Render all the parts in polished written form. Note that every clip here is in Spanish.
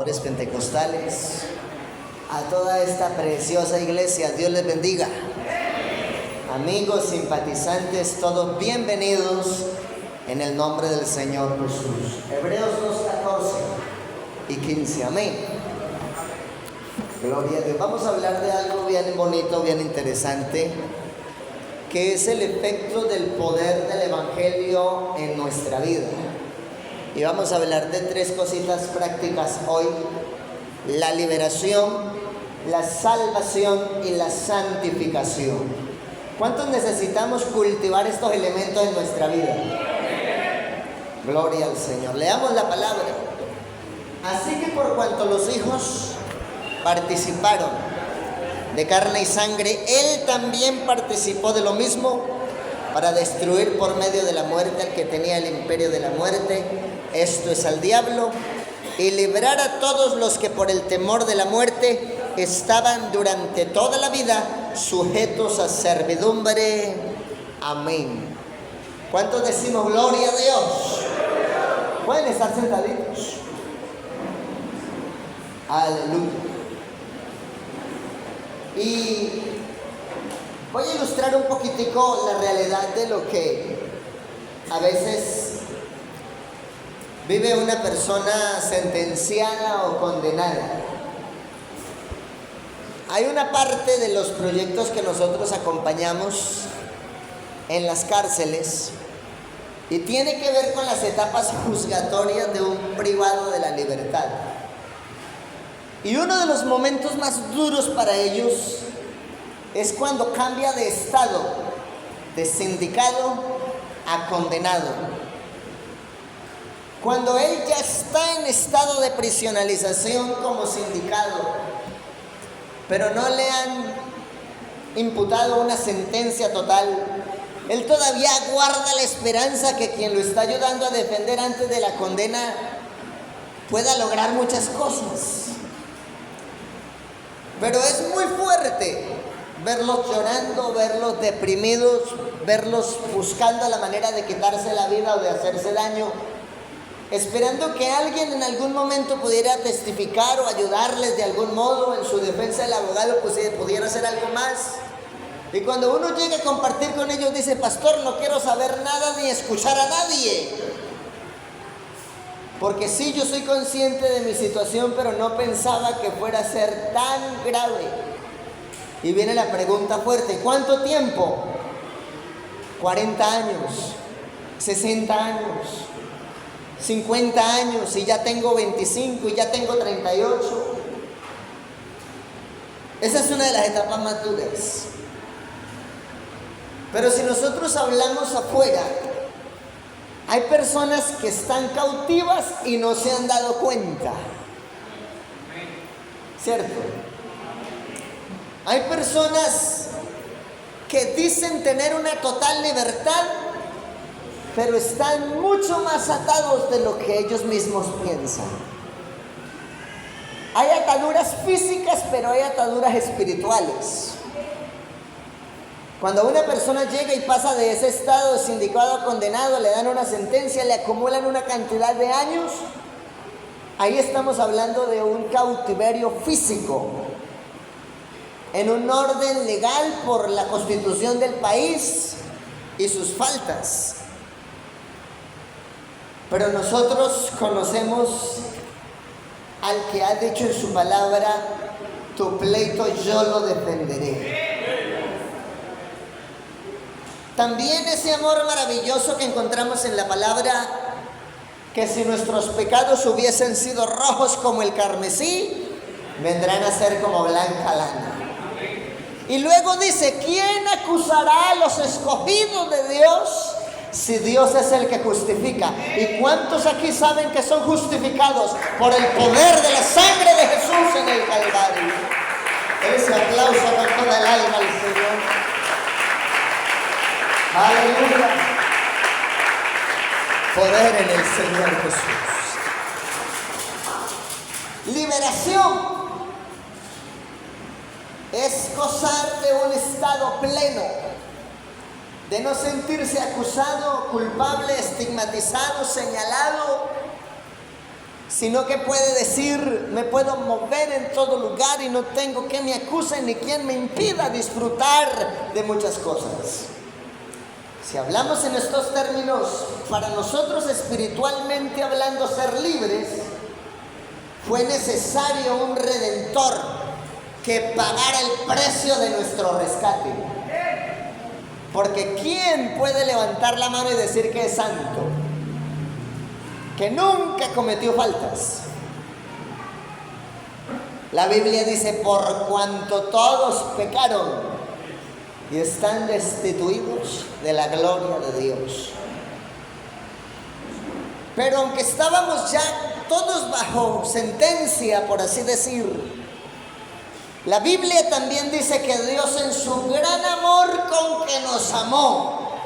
Pentecostales, a toda esta preciosa iglesia, Dios les bendiga. Amigos, simpatizantes, todos bienvenidos en el nombre del Señor Jesús. Hebreos 2:14 y 15, amén. Gloria a Dios. Vamos a hablar de algo bien bonito, bien interesante, que es el efecto del poder del Evangelio en nuestra vida. Y vamos a hablar de tres cositas prácticas hoy: la liberación, la salvación y la santificación. ¿Cuántos necesitamos cultivar estos elementos en nuestra vida? Gloria al Señor. Leamos la palabra. Así que por cuanto los hijos participaron de carne y sangre, Él también participó de lo mismo, para destruir por medio de la muerte al que tenía el imperio de la muerte, esto es al diablo, y librar a todos los que por el temor de la muerte estaban durante toda la vida sujetos a servidumbre. Amén. ¿Cuántos decimos gloria a Dios? Pueden estar sentaditos. Aleluya. Y voy a ilustrar un poquitico la realidad de lo que a veces vive una persona sentenciada o condenada. Hay una parte de los proyectos que nosotros acompañamos en las cárceles y tiene que ver con las etapas juzgatorias de un privado de la libertad. Y uno de los momentos más duros para ellos es cuando cambia de estado, de sindicado a condenado. Cuando él ya está en estado de prisionalización como sindicado, pero no le han imputado una sentencia total, él todavía guarda la esperanza que quien lo está ayudando a defender antes de la condena pueda lograr muchas cosas. Pero es muy fuerte verlos llorando, verlos deprimidos, verlos buscando la manera de quitarse la vida o de hacerse daño, esperando que alguien en algún momento pudiera testificar o ayudarles de algún modo. En su defensa el abogado pudiera hacer algo más. Y cuando uno llega a compartir con ellos, dice: pastor, no quiero saber nada ni escuchar a nadie. Porque sí, yo soy consciente de mi situación, pero no pensaba que fuera a ser tan grave. Y viene la pregunta fuerte: ¿cuánto tiempo? 40 años, 60 años, 50 años, y ya tengo 25 y ya tengo 38. Esa es una de las etapas más duras. Pero si nosotros hablamos afuera, hay personas que están cautivas y no se han dado cuenta, ¿cierto? Hay personas que dicen tener una total libertad, pero están mucho más atados de lo que ellos mismos piensan. Hay ataduras físicas, pero hay ataduras espirituales. Cuando una persona llega y pasa de ese estado de sindicado a condenado, le dan una sentencia, le acumulan una cantidad de años, ahí estamos hablando de un cautiverio físico, en un orden legal por la constitución del país y sus faltas. Pero nosotros conocemos al que ha dicho en su palabra: tu pleito yo lo defenderé. También ese amor maravilloso que encontramos en la palabra, que si nuestros pecados hubiesen sido rojos como el carmesí, vendrán a ser como blanca lana. Y luego dice: ¿quién acusará a los escogidos de Dios si Dios es el que justifica? ¿Y cuántos aquí saben que son justificados por el poder de la sangre de Jesús en el Calvario? Ese aplauso con toda el alma al Señor. Aleluya. Poder en el Señor Jesús. Liberación es gozar de un estado pleno, de no sentirse acusado, culpable, estigmatizado, señalado, sino que puede decir, me puedo mover en todo lugar y no tengo quien me acuse ni quien me impida disfrutar de muchas cosas. Si hablamos en estos términos, para nosotros espiritualmente hablando, ser libres, fue necesario un redentor que pagara el precio de nuestro rescate. Porque ¿quién puede levantar la mano y decir que es santo? Que nunca cometió faltas. La Biblia dice, por cuanto todos pecaron y están destituidos de la gloria de Dios. Pero aunque estábamos ya todos bajo sentencia, por así decir, la Biblia también dice que Dios, en su gran amor con que nos amó,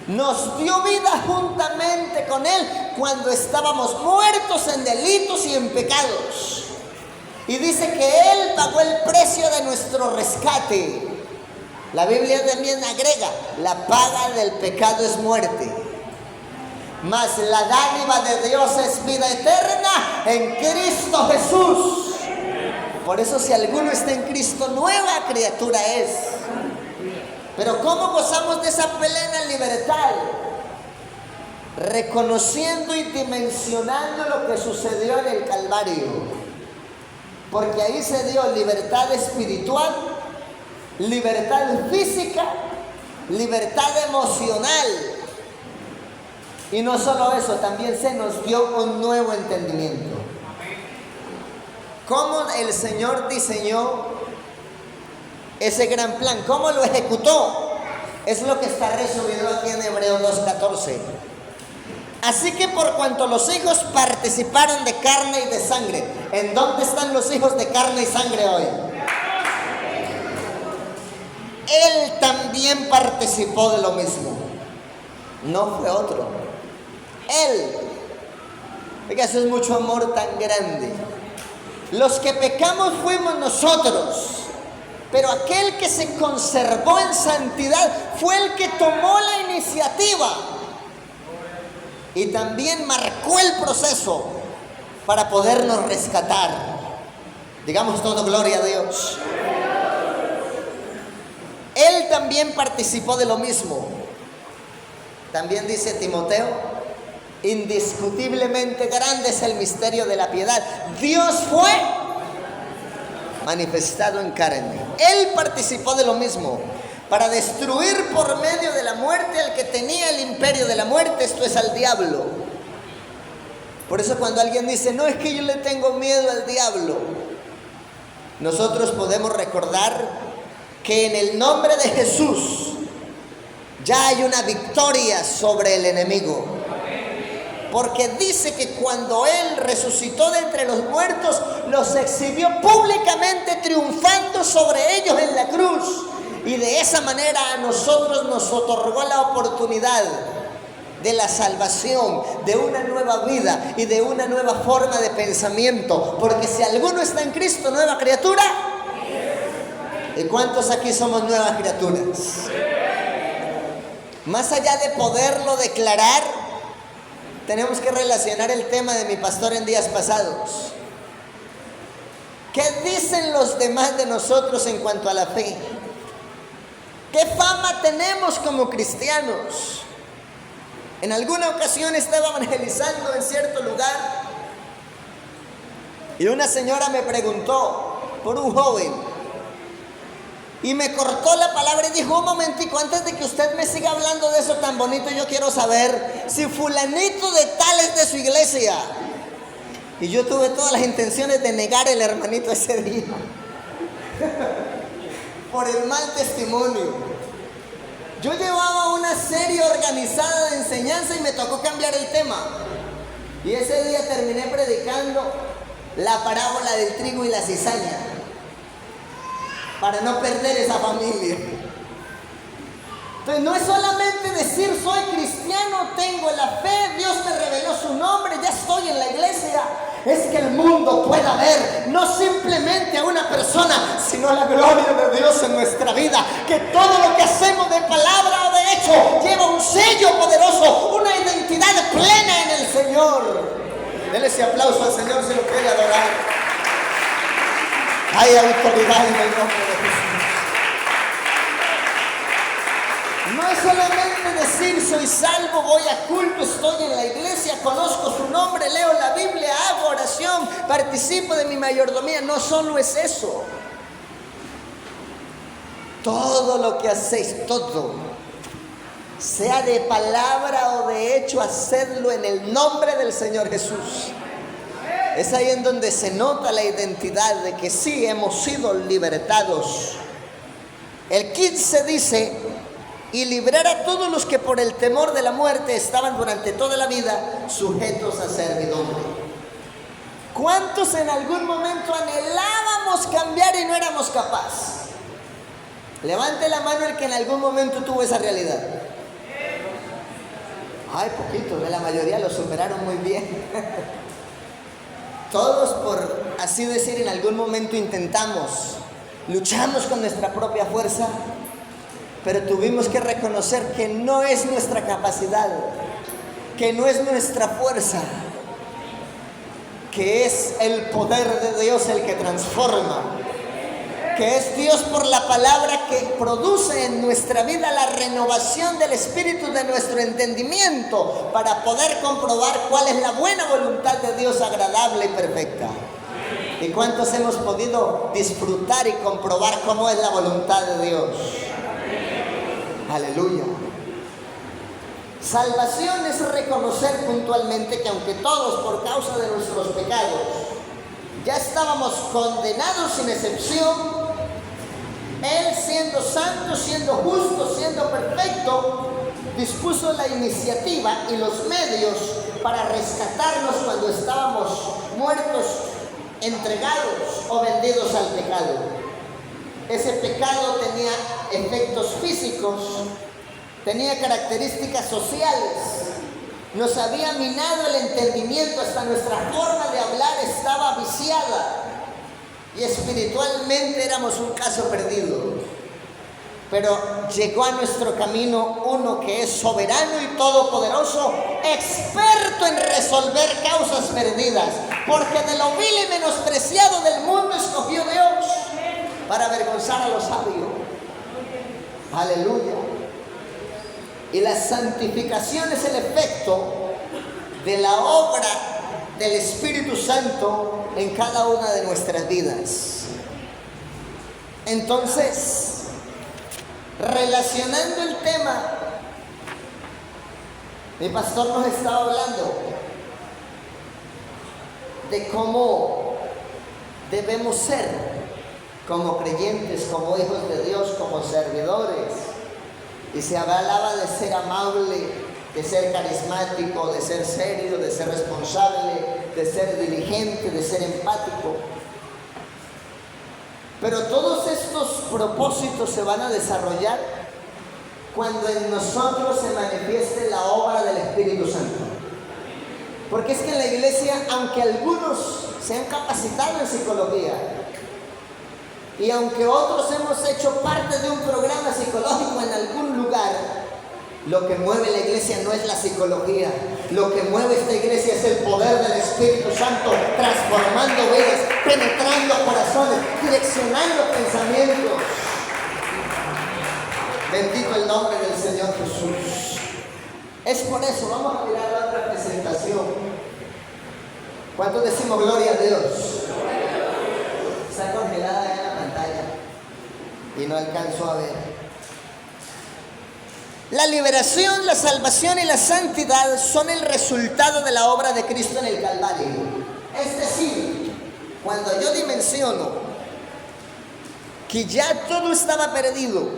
nos dio vida juntamente con Él cuando estábamos muertos en delitos y en pecados. Y dice que Él pagó el precio de nuestro rescate. La Biblia también agrega, la paga del pecado es muerte, mas la dádiva de Dios es vida eterna en Cristo Jesús. Por eso, si alguno está en Cristo, nueva criatura es. Pero ¿cómo gozamos de esa plena libertad? Reconociendo y dimensionando lo que sucedió en el Calvario. Porque ahí se dio libertad espiritual, libertad física, libertad emocional. Y no solo eso, también se nos dio un nuevo entendimiento. ¿Cómo el Señor diseñó ese gran plan? ¿Cómo lo ejecutó? Es lo que está resumido aquí en Hebreos 2:14. Así que por cuanto los hijos participaron de carne y de sangre, ¿en dónde están los hijos de carne y sangre hoy? Él también participó de lo mismo. No fue otro. Él. Oiga, eso es mucho amor tan grande. Los que pecamos fuimos nosotros, pero aquel que se conservó en santidad fue el que tomó la iniciativa y también marcó el proceso para podernos rescatar. Digamos todo, gloria a Dios. Él también participó de lo mismo. También dice Timoteo, indiscutiblemente grande es el misterio de la piedad. Dios fue manifestado en carne. Él participó de lo mismo para destruir por medio de la muerte al que tenía el imperio de la muerte, esto es, al diablo. Por eso cuando alguien dice, no, es que yo le tengo miedo al diablo, nosotros podemos recordar que en el nombre de Jesús ya hay una victoria sobre el enemigo. Porque dice que cuando Él resucitó de entre los muertos, los exhibió públicamente triunfando sobre ellos en la cruz. Y de esa manera a nosotros nos otorgó la oportunidad de la salvación, de una nueva vida y de una nueva forma de pensamiento. Porque si alguno está en Cristo, nueva criatura. ¿Y cuántos aquí somos nuevas criaturas? Más allá de poderlo declarar, tenemos que relacionar el tema de mi pastor en días pasados. ¿Qué dicen los demás de nosotros en cuanto a la fe? ¿Qué fama tenemos como cristianos? En alguna ocasión estaba evangelizando en cierto lugar y una señora me preguntó por un joven y me cortó la palabra y dijo, un momentico, antes de que usted me siga hablando de eso tan bonito, yo quiero saber si fulanito de tal es de su iglesia. Y yo tuve todas las intenciones de negar el hermanito ese día por el mal testimonio. Yo llevaba una serie organizada de enseñanza y me tocó cambiar el tema. Y ese día terminé predicando la parábola del trigo y la cizaña, para no perder esa familia. Entonces no es solamente decir soy cristiano, tengo la fe, Dios me reveló su nombre, ya estoy en la iglesia. Es que el mundo pueda ver no simplemente a una persona, sino la gloria de Dios en nuestra vida. Que todo lo que hacemos de palabra o de hecho lleva un sello poderoso, una identidad plena en el Señor. Denle ese aplauso al Señor si lo quiere adorar. Hay autoridad en el nombre de Jesús. No es solamente decir soy salvo, voy a culto, estoy en la iglesia, conozco su nombre, leo la Biblia, hago oración, participo de mi mayordomía. No solo es eso. Todo lo que hacéis, todo, sea de palabra o de hecho, hacedlo en el nombre del Señor Jesús. Es ahí en donde se nota la identidad de que sí hemos sido libertados. El 15 dice: y librar a todos los que por el temor de la muerte estaban durante toda la vida sujetos a servidumbre. ¿Cuántos en algún momento anhelábamos cambiar y no éramos capaces? Levante la mano el que en algún momento tuvo esa realidad. Ay, poquitos, la mayoría lo superaron muy bien. Todos, por así decir, en algún momento intentamos, luchamos con nuestra propia fuerza, pero tuvimos que reconocer que no es nuestra capacidad, que no es nuestra fuerza, que es el poder de Dios el que transforma, que es Dios por la palabra que produce en nuestra vida la renovación del espíritu de nuestro entendimiento para poder comprobar cuál es la buena voluntad de Dios, agradable y perfecta. ¿Y cuántos hemos podido disfrutar y comprobar cómo es la voluntad de Dios? Aleluya. Salvación es reconocer puntualmente que aunque todos por causa de nuestros pecados ya estábamos condenados sin excepción, Él, siendo santo, siendo justo, siendo perfecto, dispuso la iniciativa y los medios para rescatarnos cuando estábamos muertos, entregados o vendidos al pecado. Ese pecado tenía efectos físicos, tenía características sociales, nos había minado el entendimiento, hasta nuestra forma de hablar estaba viciada. Y espiritualmente éramos un caso perdido. Pero llegó a nuestro camino uno que es soberano y todopoderoso, experto en resolver causas perdidas, porque de lo vil y menospreciado del mundo escogió Dios para avergonzar a los sabios. Aleluya. Y la santificación es el efecto de la obra del Espíritu Santo en cada una de nuestras vidas. Entonces, relacionando el tema, mi pastor nos estaba hablando de cómo debemos ser como creyentes, como hijos de Dios, como servidores. Y se hablaba de ser amable, de ser carismático, de ser serio, de ser responsable, de ser diligente, de ser empático. Pero todos estos propósitos se van a desarrollar cuando en nosotros se manifieste la obra del Espíritu Santo. Porque es que en la iglesia, aunque algunos se han capacitado en psicología, y aunque otros hemos hecho parte de un programa psicológico en algún lugar, lo que mueve la iglesia no es la psicología. Lo que mueve esta iglesia es el poder del Espíritu Santo, transformando vidas, penetrando corazones, direccionando pensamientos. Bendito el nombre del Señor Jesús. Es por eso, vamos a mirar la otra presentación. ¿Cuántos decimos gloria a Dios? Está congelada ya la pantalla y no alcanzo a ver. La liberación, la salvación y la santidad son el resultado de la obra de Cristo en el Calvario. Es decir, cuando yo dimensiono que ya todo estaba perdido,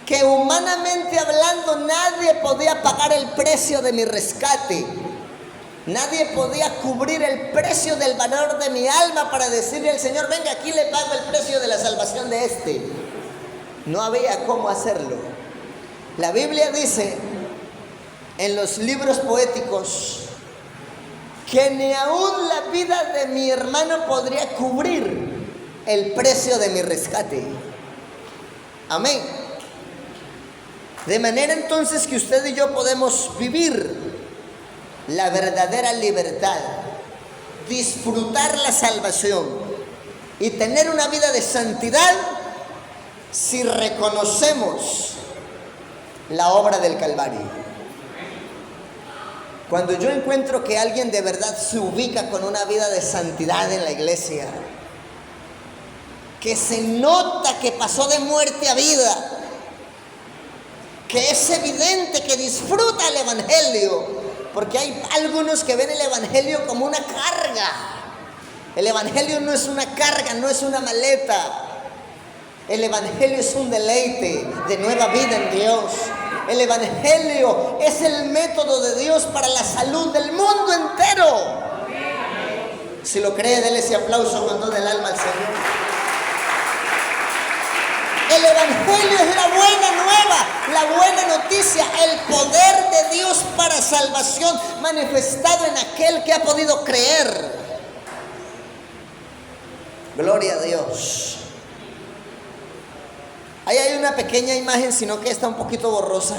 que humanamente hablando nadie podía pagar el precio de mi rescate, nadie podía cubrir el precio del valor de mi alma para decirle al Señor, venga, aquí le pago el precio de la salvación de este. No había cómo hacerlo. La Biblia dice en los libros poéticos que ni aún la vida de mi hermano podría cubrir el precio de mi rescate. Amén. De manera entonces que usted y yo podemos vivir la verdadera libertad, disfrutar la salvación y tener una vida de santidad si reconocemos la obra del Calvario. Cuando yo encuentro que alguien de verdad se ubica con una vida de santidad en la iglesia, que se nota que pasó de muerte a vida, que es evidente que disfruta el evangelio, porque hay algunos que ven el evangelio como una carga. El evangelio no es una carga, no es una maleta. El evangelio es un deleite de nueva vida en Dios. El evangelio es el método de Dios para la salud del mundo entero. Si lo cree, déle ese aplauso con todo el alma al Señor. El evangelio es la buena nueva, la buena noticia, el poder de Dios para salvación manifestado en aquel que ha podido creer. Gloria a Dios. Ahí hay una pequeña imagen, sino que está un poquito borrosa,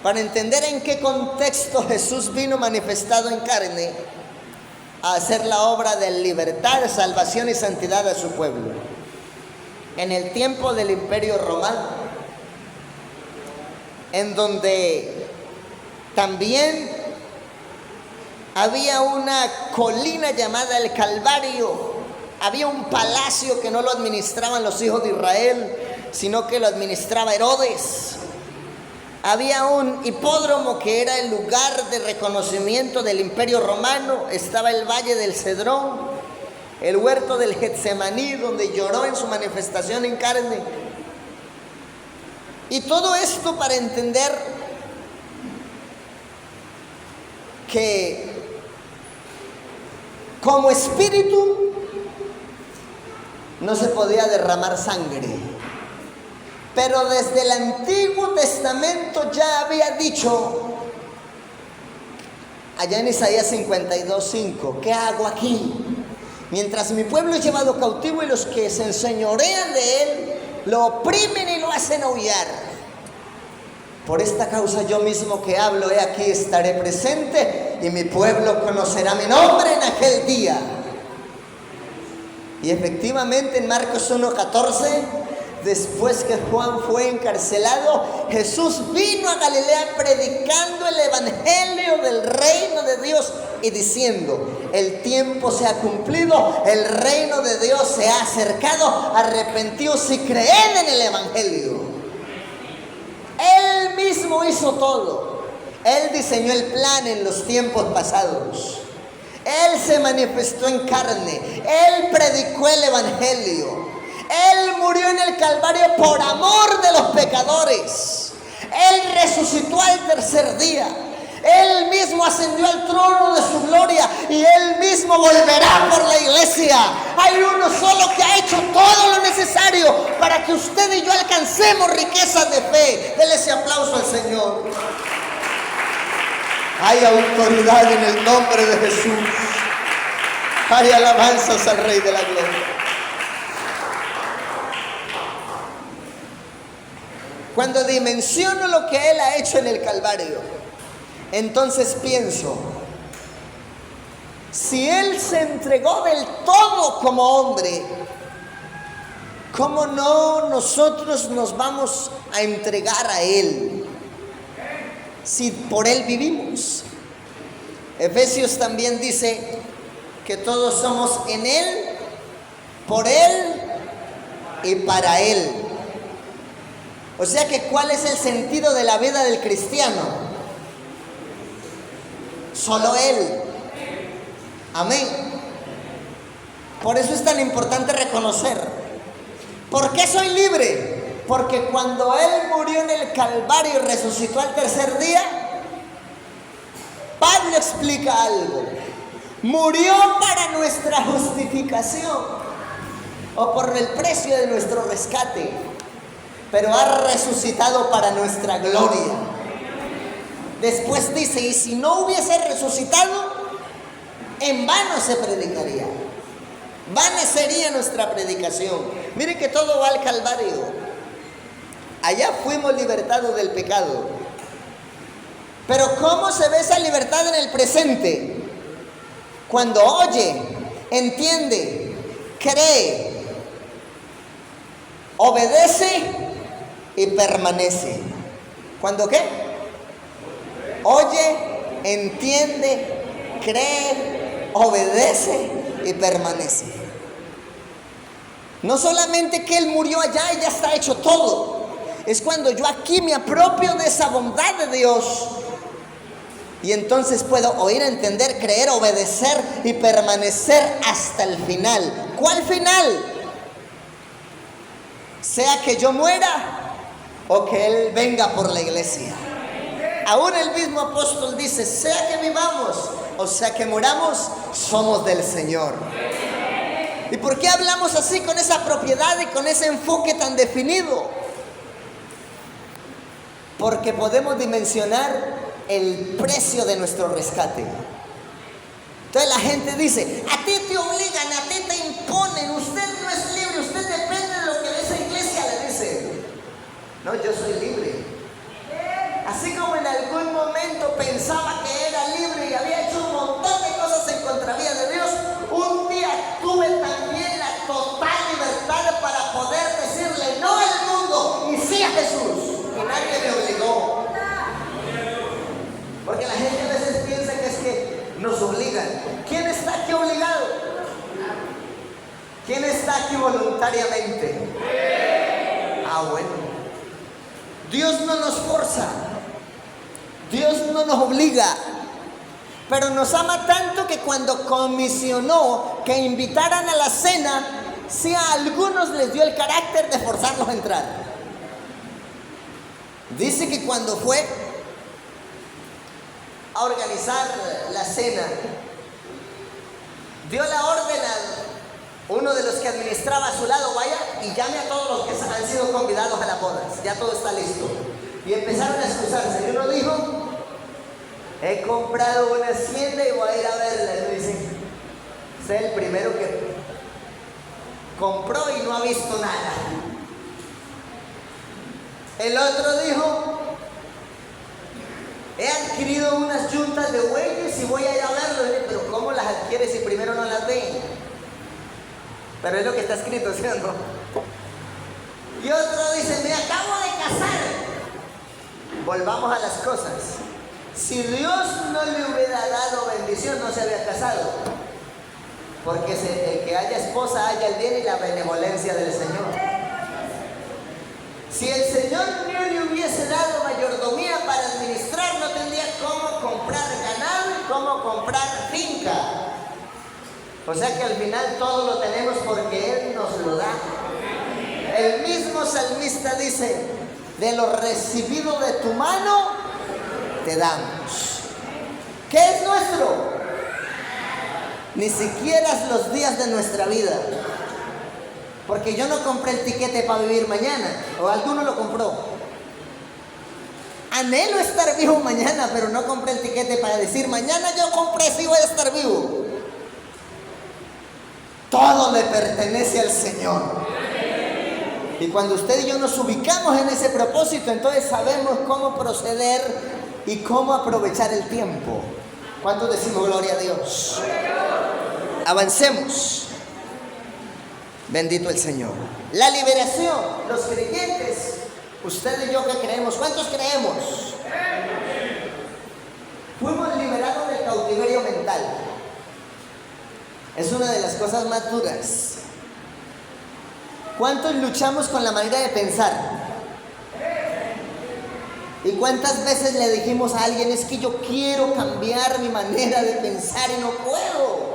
para entender en qué contexto Jesús vino manifestado en carne a hacer la obra de libertad, salvación y santidad a su pueblo. En el tiempo del Imperio Romano, en donde también había una colina llamada el Calvario. Había un palacio que no lo administraban los hijos de Israel, sino que lo administraba Herodes. Había un hipódromo que era el lugar de reconocimiento del Imperio Romano. Estaba el Valle del Cedrón, el huerto del Getsemaní, donde lloró en su manifestación en carne. Y todo esto para entender que como espíritu no se podía derramar sangre, pero desde el Antiguo Testamento ya había dicho, allá en Isaías 52:5, ¿qué hago aquí? Mientras mi pueblo es llevado cautivo y los que se enseñorean de él lo oprimen y lo hacen aullar. Por esta causa yo mismo que hablo, he aquí estaré presente y mi pueblo conocerá mi nombre en aquel día. Y efectivamente en Marcos 1:14, después que Juan fue encarcelado, Jesús vino a Galilea predicando el evangelio del reino de Dios y diciendo, el tiempo se ha cumplido, el reino de Dios se ha acercado, arrepentíos y creed en el evangelio. Él mismo hizo todo. Él diseñó el plan en los tiempos pasados. Él se manifestó en carne. Él predicó el evangelio. Él murió en el Calvario por amor de los pecadores. Él resucitó al tercer día. Él mismo ascendió al trono de su gloria y Él mismo volverá por la iglesia. Hay uno solo que ha hecho todo lo necesario para que usted y yo alcancemos riquezas de fe. Dele ese aplauso al Señor. Hay autoridad en el nombre de Jesús. Hay alabanzas al Rey de la Gloria. Cuando dimensiono lo que Él ha hecho en el Calvario, entonces pienso, si Él se entregó del todo como hombre, ¿cómo no nosotros nos vamos a entregar a Él? Si por Él vivimos. Efesios también dice que todos somos en Él, por Él y para Él. O sea que ¿cuál es el sentido de la vida del cristiano? Solo Él. Amén. Por eso es tan importante reconocer. ¿Por qué soy libre? Porque cuando Él murió en el Calvario y resucitó al tercer día, Pablo explica algo. Murió para nuestra justificación o por el precio de nuestro rescate, pero ha resucitado para nuestra gloria. Después dice, y si no hubiese resucitado, en vano se predicaría. Vana sería nuestra predicación. Mire que todo va al Calvario. Allá fuimos libertados del pecado. Pero ¿cómo se ve esa libertad en el presente? Cuando oye, entiende, cree, obedece y permanece. ¿Cuándo qué? Oye, entiende, cree, obedece y permanece. No solamente que Él murió allá y ya está hecho todo. Es cuando yo aquí me apropio de esa bondad de Dios. Y entonces puedo oír, entender, creer, obedecer y permanecer hasta el final. ¿Cuál final? Sea que yo muera o que Él venga por la iglesia. Aún el mismo apóstol dice, sea que vivamos o sea que muramos, somos del Señor. ¿Y por qué hablamos así, con esa propiedad y con ese enfoque tan definido? Porque podemos dimensionar el precio de nuestro rescate. Entonces la gente dice, a ti te obligan, a ti te imponen, usted no es libre, usted depende de lo que esa iglesia le dice. No, yo soy libre. Así como en algún momento pensaba que era libre y había hecho un montón de cosas en contravía de Dios, un día tuve también la total libertad para poder decirle no al mundo y sí a Jesús. Y nadie me obligó. Porque la gente a veces piensa que es que nos obligan. ¿Quién está aquí obligado? ¿Quién está aquí voluntariamente? Ah, bueno. Dios no nos forza. Dios no nos obliga. Pero nos ama tanto que cuando comisionó que invitaran a la cena, sí a algunos les dio el carácter de forzarlos a entrar. Dice que cuando fue a organizar la cena, dio la orden a uno de los que administraba a su lado, vaya y llame a todos los que han sido convidados a la boda, ya todo está listo. Y empezaron a excusarse. Y uno dijo, he comprado una hacienda y voy a ir a verla. Y me dicen, usted es el primero que compró y no ha visto nada. El otro dijo, he adquirido unas yuntas de bueyes y voy a ir a verlo. Pero ¿cómo las adquieres si primero no las ven? Pero es lo que está escrito, ¿sí o no? Y otro dice, me acabo de casar. Volvamos a las cosas. Si Dios no le hubiera dado bendición, no se había casado. Porque el que haya esposa haya el bien y la benevolencia del Señor. Si el Señor no le hubiese dado mayordomía para administrar, no tendría cómo comprar ganado y cómo comprar finca. O sea que al final todo lo tenemos porque Él nos lo da. El mismo salmista dice, de lo recibido de tu mano, te damos. ¿Qué es nuestro? Ni siquiera los días de nuestra vida. Porque yo no compré el tiquete para vivir mañana, o alguno lo compró. Anhelo estar vivo mañana, pero no compré el tiquete para decir, mañana yo compré, sí voy a estar vivo. Todo le pertenece al Señor. Y cuando usted y yo nos ubicamos en ese propósito, entonces sabemos cómo proceder y cómo aprovechar el tiempo. ¿Cuántos decimos gloria a Dios? Avancemos. Bendito el Señor. La liberación, los creyentes, usted y yo que creemos, ¿cuántos creemos? Fuimos liberados del cautiverio mental. Es una de las cosas más duras. ¿Cuántos luchamos con la manera de pensar? ¿Y cuántas veces le dijimos a alguien, es que yo quiero cambiar mi manera de pensar y no puedo?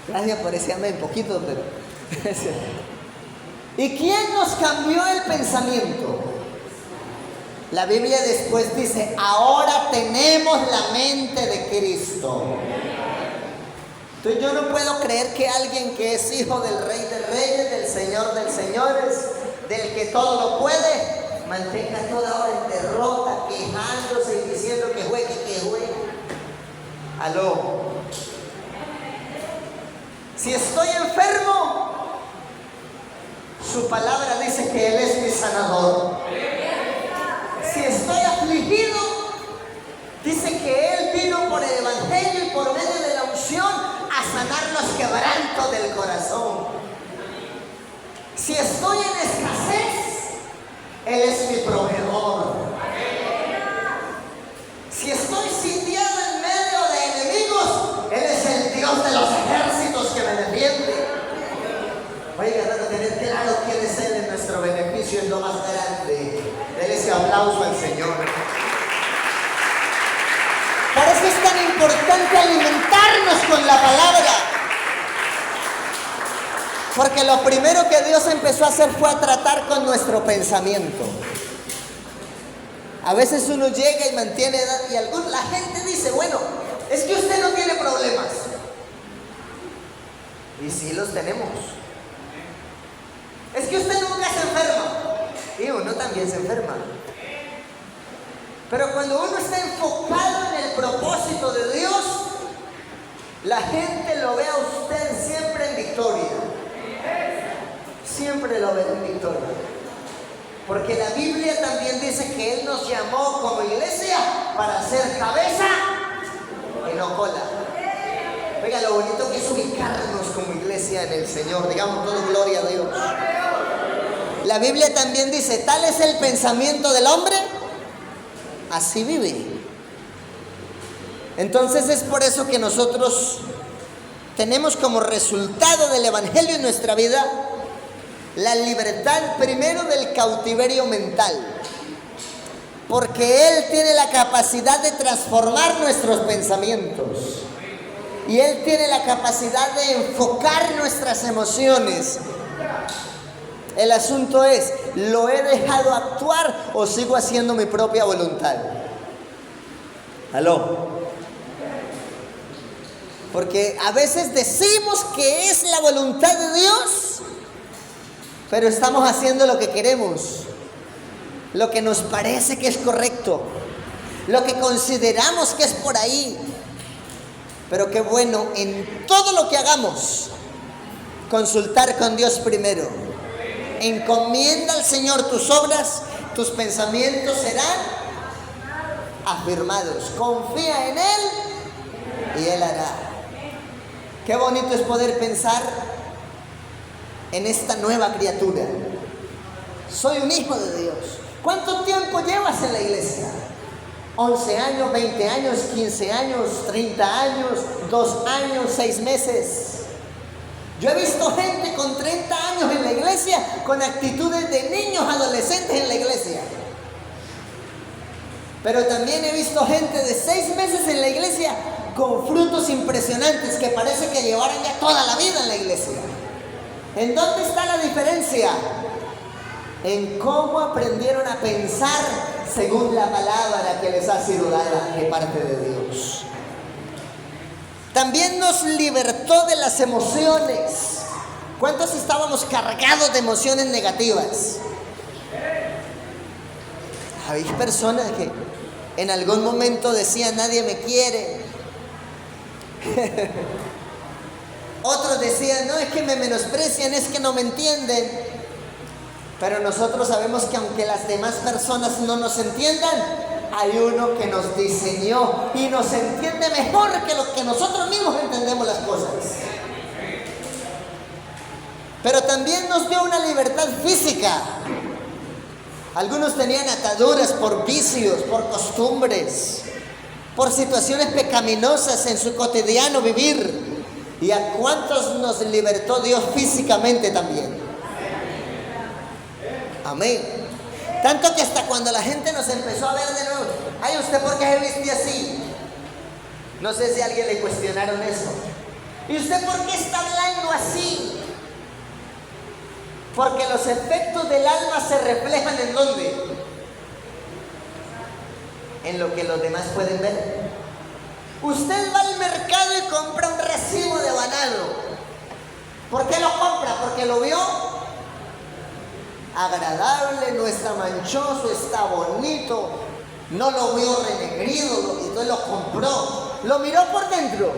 Gracias por ese amén, poquito, pero... ¿Y quién nos cambió el pensamiento? La Biblia después dice, ahora tenemos la mente de Cristo. Entonces yo no puedo creer que alguien que es hijo del Rey de Reyes, del Señor de Señores, del que todo lo puede, mantenga toda hora en derrota, quejándose y diciendo que juegue. Aló. Si estoy enfermo, su palabra dice que Él es mi sanador. Si estoy afligido, Dice que Él vino por el Evangelio y por medio de la unción a sanar los quebrantos del corazón. Si estoy en escasez, Él es mi proveedor. Si estoy sitiado en medio de enemigos, Él es el Dios de los ejércitos que me defiende. Oiga, hermano, tener claro quién es Él en nuestro beneficio es lo más grande. Dele ese aplauso al Señor. Por eso es tan importante alimentarnos con la palabra. Porque lo primero que Dios empezó a hacer fue a tratar con nuestro pensamiento. A veces uno llega y mantiene edad y la gente dice, bueno, es que usted no tiene problemas. Y sí los tenemos. Es que usted nunca se enferma. Y uno también se enferma. Pero cuando uno está enfocado en el propósito de Dios, la gente lo ve a usted siempre en victoria. Siempre lo ve en victoria. Porque la Biblia también dice que Él nos llamó como iglesia para ser cabeza y no cola. Oiga, lo bonito que es ubicarnos como iglesia en el Señor. Digamos todo gloria a Dios. La Biblia también dice, tal es el pensamiento del hombre, así vive. Entonces es por eso que nosotros tenemos como resultado del Evangelio en nuestra vida la libertad primero del cautiverio mental, porque Él tiene la capacidad de transformar nuestros pensamientos y Él tiene la capacidad de enfocar nuestras emociones. El asunto es, ¿lo he dejado actuar o sigo haciendo mi propia voluntad? ¿Aló? Porque a veces decimos que es la voluntad de Dios, pero estamos haciendo lo que queremos, lo que nos parece que es correcto, lo que consideramos que es por ahí. Pero qué bueno en todo lo que hagamos, consultar con Dios primero. Encomienda al Señor tus obras, tus pensamientos serán afirmados. Confía en Él y Él hará. Qué bonito es poder pensar en esta nueva criatura. Soy un hijo de Dios. ¿Cuánto tiempo llevas en la iglesia? 11 años, 20 años, 15 años, 30 años, 2 años, 6 meses. Yo he visto gente con 30 años en la iglesia con actitudes de niños adolescentes en la iglesia. Pero también he visto gente de 6 meses en la iglesia con frutos impresionantes que parece que llevaran ya toda la vida en la iglesia. ¿En dónde está la diferencia? En cómo aprendieron a pensar según la palabra que les ha sido dada de parte de Dios. También nos libertó de las emociones. ¿Cuántos estábamos cargados de emociones negativas? Había personas que en algún momento decían, nadie me quiere. Otros decían, no, es que me menosprecian, es que no me entienden. Pero nosotros sabemos que aunque las demás personas no nos entiendan, hay uno que nos diseñó y nos entiende mejor que lo que nosotros mismos entendemos las cosas. Pero también nos dio una libertad física. Algunos tenían ataduras por vicios, por costumbres, por situaciones pecaminosas en su cotidiano vivir. ¿Y a cuántos nos libertó Dios físicamente también? Amén. Tanto que hasta cuando la gente nos empezó a ver de nuevo, ay, ¿usted por qué se viste así? No sé si a alguien le cuestionaron eso. ¿Y usted por qué está hablando así? Porque los efectos del alma se reflejan ¿en dónde? En lo que los demás pueden ver. Usted va al mercado y compra un recibo de banano. ¿Por qué lo compra? Porque lo vio agradable, no está manchoso, está bonito, no lo vio renegrido, entonces lo compró, lo miró por dentro.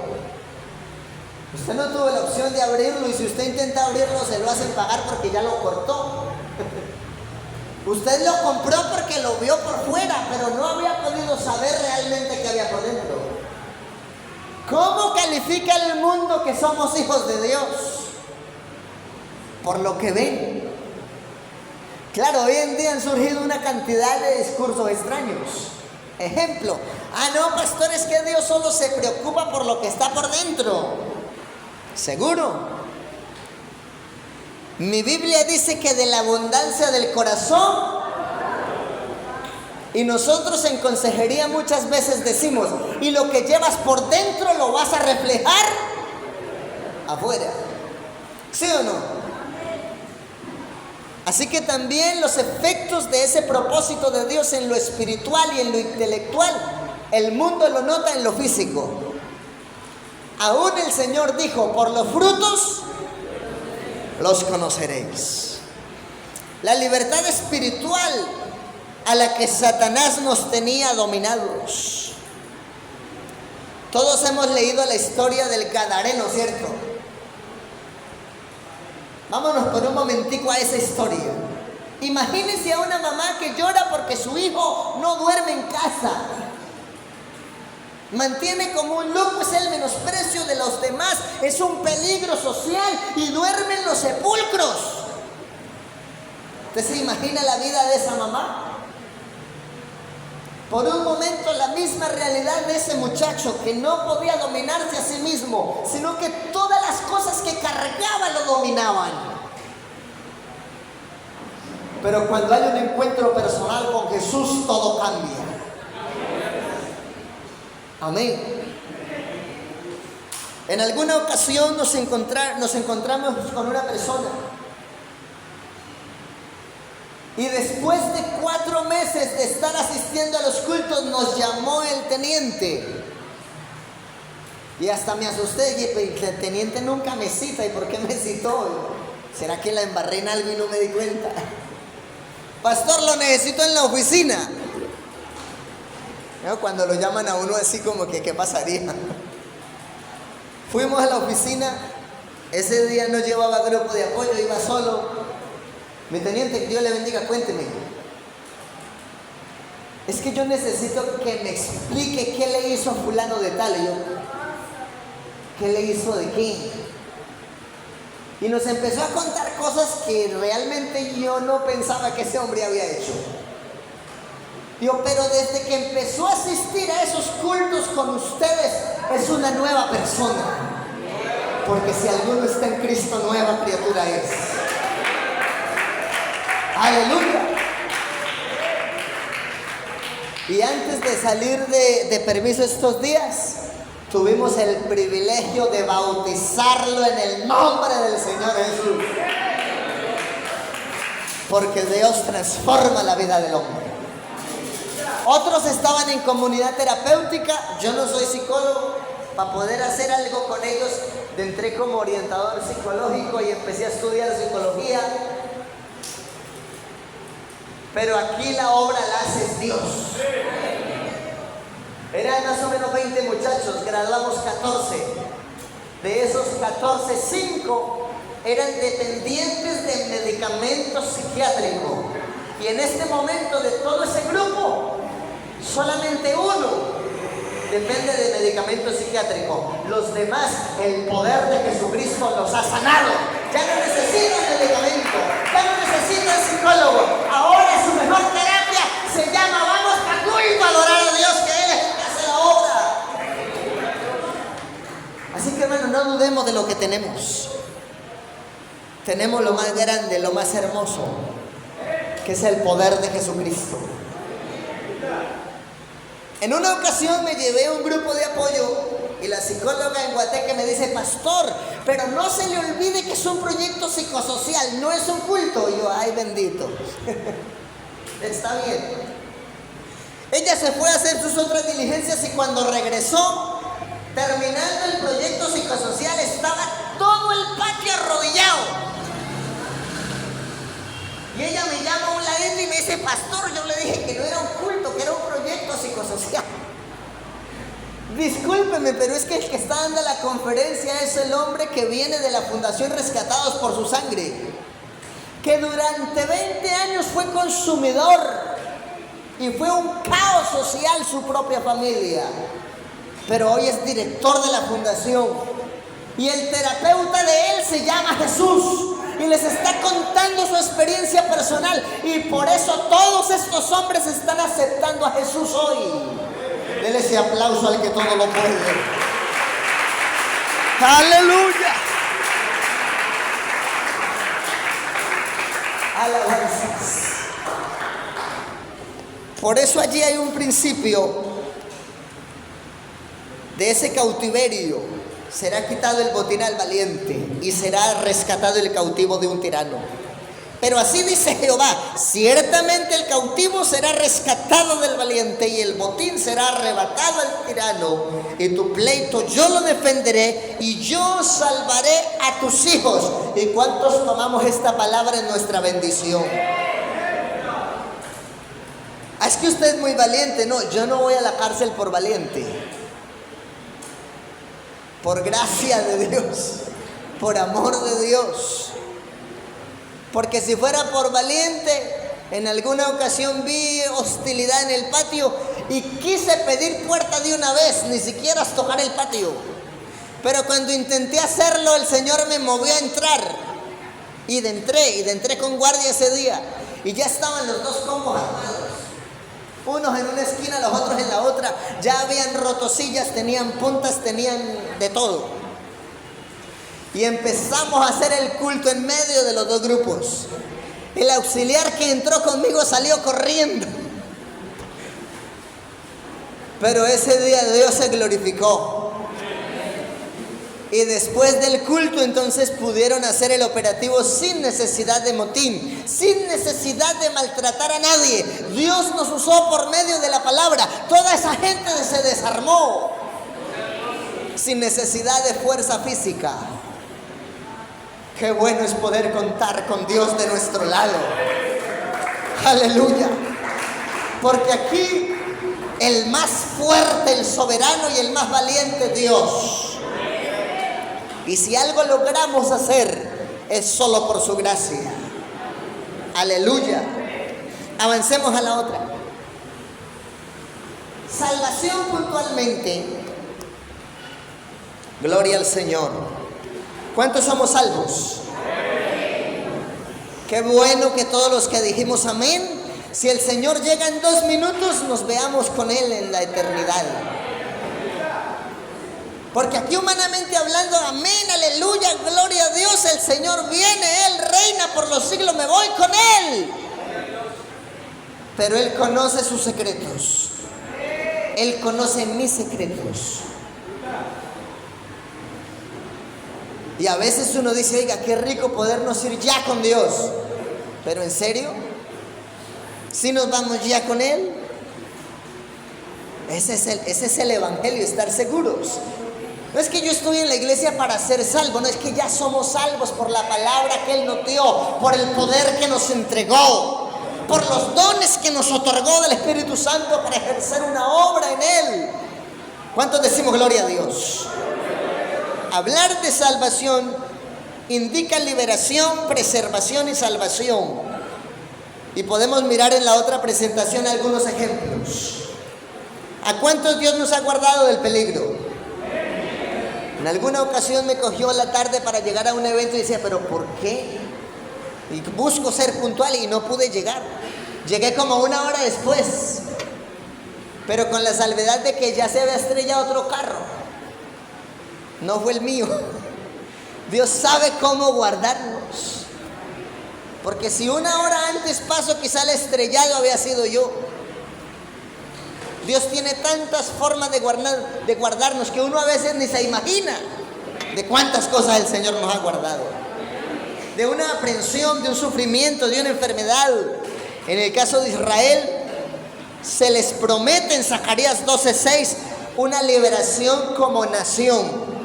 Usted no tuvo la opción de abrirlo y si usted intenta abrirlo se lo hacen pagar porque ya lo cortó. Usted lo compró porque lo vio por fuera, pero no había podido saber realmente qué había por dentro. ¿Cómo califica el mundo que somos hijos de Dios? Por lo que ven. Claro, hoy en día han surgido una cantidad de discursos extraños. Ejemplo, no, pastor, es que Dios solo se preocupa por lo que está por dentro. ¿Seguro? Mi Biblia dice que de la abundancia del corazón, y nosotros en consejería muchas veces decimos, y lo que llevas por dentro lo vas a reflejar afuera. ¿Sí o no? Así que también los efectos de ese propósito de Dios en lo espiritual y en lo intelectual, el mundo lo nota en lo físico. Aún el Señor dijo, por los frutos los conoceréis. La libertad espiritual a la que Satanás nos tenía dominados. Todos hemos leído la historia del Gadareno, ¿cierto? Vámonos por un momentico a esa historia. Imagínense a una mamá que llora porque su hijo no duerme en casa. Mantiene como un loco, es el menosprecio de los demás, es un peligro social y duerme en los sepulcros. ¿Usted se imagina la vida de esa mamá? Por un momento la misma realidad de ese muchacho que no podía dominarse a sí mismo, sino que todas las cosas que cargaba lo dominaban. Pero cuando hay un encuentro personal con Jesús, todo cambia. Amén. En alguna ocasión nos encontramos con una persona. Y después de 4 meses de estar asistiendo a los cultos, nos llamó el teniente. Y hasta me asusté. Y el teniente nunca me cita. ¿Y por qué me citó? ¿Será que la embarré en algo y no me di cuenta? Pastor, lo necesito en la oficina. Cuando lo llaman a uno así como que, ¿qué pasaría? Fuimos a la oficina. Ese día no llevaba grupo de apoyo, iba solo. Mi teniente, Dios le bendiga, cuénteme. Es que yo necesito que me explique qué le hizo a fulano de tal. Y yo, ¿qué le hizo de qué? Y nos empezó a contar cosas que realmente yo no pensaba que ese hombre había hecho. Digo, pero desde que empezó a asistir a esos cultos con ustedes, es una nueva persona. Porque si alguno está en Cristo, nueva criatura es. ¡Aleluya! Y antes de salir de permiso estos días, tuvimos el privilegio de bautizarlo en el nombre del Señor Jesús. Porque Dios transforma la vida del hombre. Otros estaban en comunidad terapéutica. Yo no soy psicólogo. Para poder hacer algo con ellos, entré como orientador psicológico y empecé a estudiar psicología. Pero aquí la obra la hace Dios. Eran más o menos 20 muchachos, graduamos 14. De esos 14, 5 eran dependientes de medicamentos psiquiátricos. Y en este momento de todo ese grupo, solamente uno depende de medicamentos psiquiátricos. Los demás, el poder de Jesucristo los ha sanado. Ya no necesitan medicamento, ya no necesitan psicólogo. Ahora su mejor terapia se llama vamos a culto a adorar a Dios, que Él es el que hace la obra. Así que hermano, no dudemos de lo que tenemos. Tenemos lo más grande, lo más hermoso, que es el poder de Jesucristo. En una ocasión me llevé a un grupo de apoyo y la psicóloga en Guateque me dice, pastor, pero no se le olvide que es un proyecto psicosocial, no es un culto. Y yo, ay bendito, está bien. Ella se fue a hacer sus otras diligencias y cuando regresó, terminando el proyecto psicosocial, estaba todo el patio arrodillado. Y ella me llama a un ladito y me dice, pastor, yo le dije que no era un culto, que era un proyecto psicosocial. Discúlpeme, pero es que el que está dando la conferencia es el hombre que viene de la Fundación Rescatados por su Sangre, que durante 20 años fue consumidor y fue un caos social su propia familia, pero hoy es director de la fundación y el terapeuta de él se llama Jesús y les está contando su experiencia personal, y por eso todos estos hombres están aceptando a Jesús hoy. Denle ese aplauso al que todo lo puede. ¡Aleluya! Alabanzas. Por eso allí hay un principio de ese cautiverio. Será quitado el botín al valiente y será rescatado el cautivo de un tirano. Pero así dice Jehová: ciertamente el cautivo será rescatado del valiente y el botín será arrebatado al tirano. Y tu pleito yo lo defenderé y yo salvaré a tus hijos. ¿Y cuántos tomamos esta palabra en nuestra bendición? Es que usted es muy valiente. No, yo no voy a la cárcel por valiente. Por gracia de Dios, por amor de Dios. Porque si fuera por valiente, en alguna ocasión vi hostilidad en el patio y quise pedir puerta de una vez, ni siquiera tocar el patio. Pero cuando intenté hacerlo, el Señor me movió a entrar. Y entré con guardia ese día. Y ya estaban los dos combos armados. Unos en una esquina, los otros en la otra. Ya habían roto sillas, tenían puntas, tenían de todo. Y empezamos a hacer el culto en medio de los dos grupos. El auxiliar que entró conmigo salió corriendo. Pero ese día Dios se glorificó. Y después del culto entonces pudieron hacer el operativo sin necesidad de motín, sin necesidad de maltratar a nadie. Dios nos usó por medio de la palabra. Toda esa gente se desarmó sin necesidad de fuerza física. Qué bueno es poder contar con Dios de nuestro lado. Aleluya. Porque aquí el más fuerte, el soberano y el más valiente es Dios. Y si algo logramos hacer, es solo por su gracia. Aleluya. Avancemos a la otra. Salvación puntualmente. Gloria al Señor. ¿Cuántos somos salvos? Qué bueno que todos los que dijimos amén, si el Señor llega en 2 minutos, nos veamos con Él en la eternidad. Porque aquí humanamente hablando, amén, aleluya, gloria a Dios, el Señor viene, Él reina por los siglos, me voy con Él. Pero Él conoce sus secretos. Él conoce mis secretos. Y a veces uno dice, oiga, qué rico podernos ir ya con Dios. Pero ¿en serio? ¿Sí nos vamos ya con Él? Ese es el evangelio, estar seguros. No es que yo estoy en la iglesia para ser salvo, no, es que ya somos salvos por la palabra que Él nos dio, por el poder que nos entregó, por los dones que nos otorgó del Espíritu Santo para ejercer una obra en Él. ¿Cuántos decimos gloria a Dios? Hablar de salvación indica liberación, preservación y salvación. Y podemos mirar en la otra presentación algunos ejemplos. ¿A cuántos Dios nos ha guardado del peligro? En alguna ocasión me cogió la tarde para llegar a un evento y decía, ¿pero por qué? Y busco ser puntual y no pude llegar. Llegué como 1 hora después, pero con la salvedad de que ya se había estrellado otro carro. No fue el mío. Dios sabe cómo guardarnos. Porque si 1 hora antes paso, quizá el estrellado había sido yo. Dios tiene tantas formas de guardarnos que uno a veces ni se imagina de cuántas cosas el Señor nos ha guardado. De una aprensión, de un sufrimiento, de una enfermedad. En el caso de Israel, se les promete en Zacarías 12:6 una liberación como nación.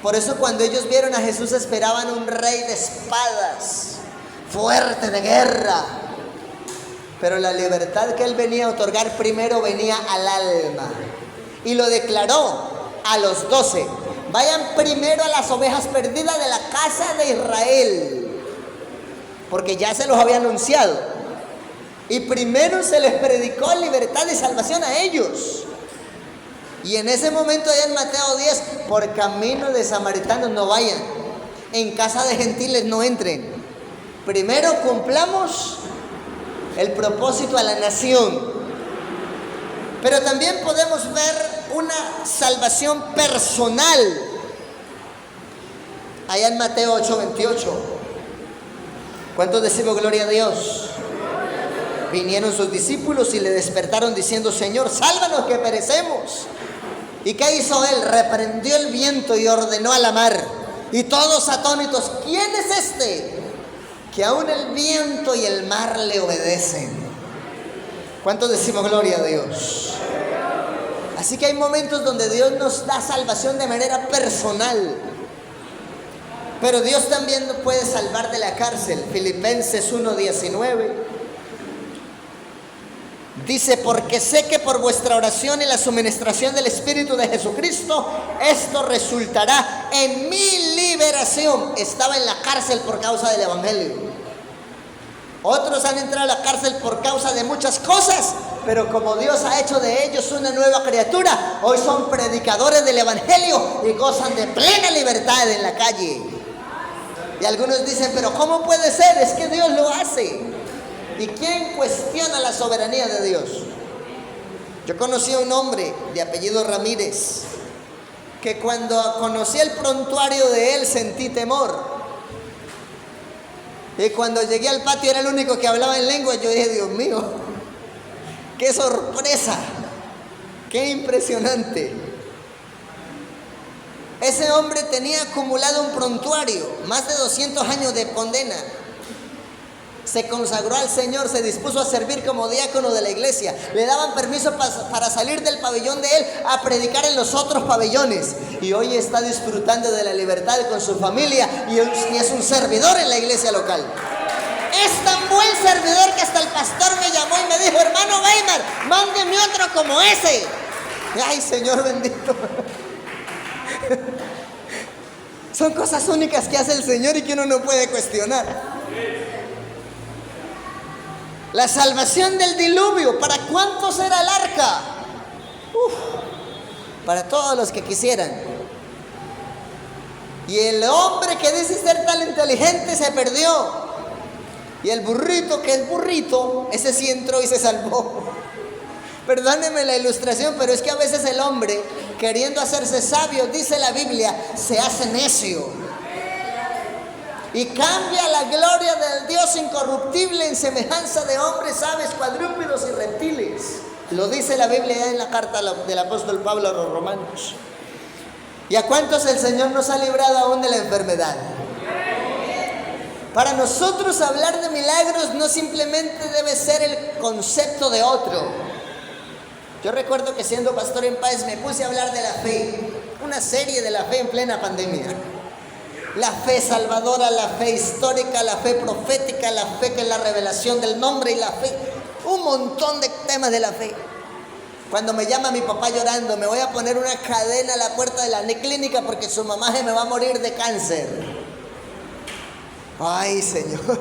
Por eso cuando ellos vieron a Jesús esperaban un rey de espadas, fuerte de guerra. Pero la libertad que Él venía a otorgar primero venía al alma. Y lo declaró a los 12. Vayan primero a las ovejas perdidas de la casa de Israel. porque ya se los había anunciado. Y primero se les predicó libertad y salvación a ellos. Y en ese momento, allá en Mateo 10, por camino de samaritanos no vayan, en casa de gentiles no entren. Primero cumplamos el propósito a la nación. Pero también podemos ver una salvación personal. Allá en Mateo 8:28. ¿Cuántos decimos gloria a Dios? Vinieron sus discípulos y le despertaron diciendo: Señor, sálvanos que perecemos. ¿Y qué hizo él? Reprendió el viento y ordenó a la mar. Y todos atónitos: ¿quién es este? Que aún el viento y el mar le obedecen. ¿Cuántos decimos gloria a Dios? Así que hay momentos donde Dios nos da salvación de manera personal. Pero Dios también nos puede salvar de la cárcel. Filipenses 1:19 dice: porque sé que por vuestra oración y la suministración del Espíritu de Jesucristo, esto resultará en mi liberación. Estaba en la cárcel por causa del Evangelio. Otros han entrado a la cárcel por causa de muchas cosas, pero como Dios ha hecho de ellos una nueva criatura, hoy son predicadores del Evangelio y gozan de plena libertad en la calle. Y algunos dicen: pero ¿cómo puede ser? Es que Dios lo hace. ¿Y quién cuestiona la soberanía de Dios? Yo conocí a un hombre de apellido Ramírez, que cuando conocí el prontuario de él sentí temor. Y cuando llegué al patio era el único que hablaba en lengua. Yo dije: Dios mío, qué sorpresa, qué impresionante. Ese hombre tenía acumulado un prontuario, más de 200 años de condena. Se consagró al Señor, se dispuso a servir como diácono de la iglesia. Le daban permiso para salir del pabellón de él a predicar en los otros pabellones. Y hoy está disfrutando de la libertad con su familia y es un servidor en la iglesia local. Es tan buen servidor que hasta el pastor me llamó y me dijo: hermano Weimar, mándeme otro como ese. Ay, Señor bendito. Son cosas únicas que hace el Señor y que uno no puede cuestionar. La salvación del diluvio. ¿Para cuántos era el arca? Para todos los que quisieran. Y el hombre que dice ser tan inteligente se perdió. Y el burrito que es burrito, ese sí entró y se salvó. Perdónenme la ilustración, pero es que a veces el hombre, queriendo hacerse sabio, dice la Biblia, se hace necio. Y cambia la gloria del Dios incorruptible en semejanza de hombres, aves, cuadrúpedos y reptiles. Lo dice la Biblia en la carta del apóstol Pablo a los romanos. ¿Y a cuántos el Señor nos ha librado aún de la enfermedad? Para nosotros hablar de milagros no simplemente debe ser el concepto de otro. Yo recuerdo que siendo pastor en Páez me puse a hablar de la fe, una serie de la fe en plena pandemia. La fe salvadora, la fe histórica, la fe profética, la fe que es la revelación del nombre y la fe, un montón de temas de la fe. Cuando me llama mi papá llorando: me voy a poner una cadena a la puerta de la clínica porque su mamá se me va a morir de cáncer. Ay, Señor.